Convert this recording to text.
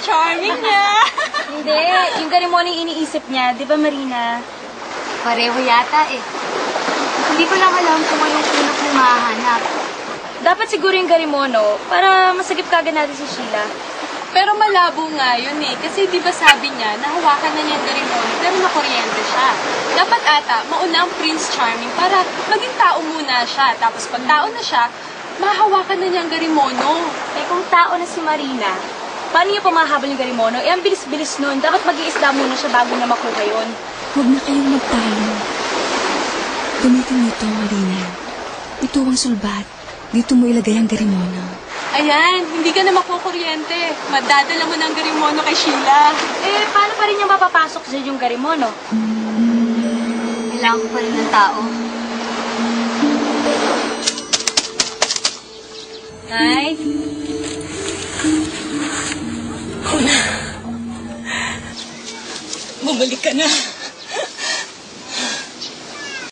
Charming niya. Hindi, yung Garimono yung iniisip niya. Di ba, Marina? Pareho yata eh. Hindi ko lang alam kung anong unang kong mahanap. Dapat siguro yung Garimono para masagip kagad natin si Sheila. Pero malabo nga yun eh. Kasi di ba sabi niya, nahawakan na niya yung Garimono pero nakuryente siya. Dapat ata, mauna ang Prince Charming para maging tao muna siya. Tapos pag tao na siya, mahawakan na niya ang Garimono. Eh kung tao na si Marina, paano niya pamahabol yung Garimono? Eh ang bilis-bilis nun. Dapat mag-iisda muna siya bago niya makuha yun. Huwag na kayong magtalo. Gamitin mo ito, Marina. Ito ang sulbat. Dito mo ilagay ang Garimono. Ayan, hindi ka na makukuryente. Madadala mo ng Garimono kay Sheila. Eh, paano pa rin niya mapapasok sa yung Garimono? Kailangan ko pa rin ng tao. Nay? Bumalik ka na.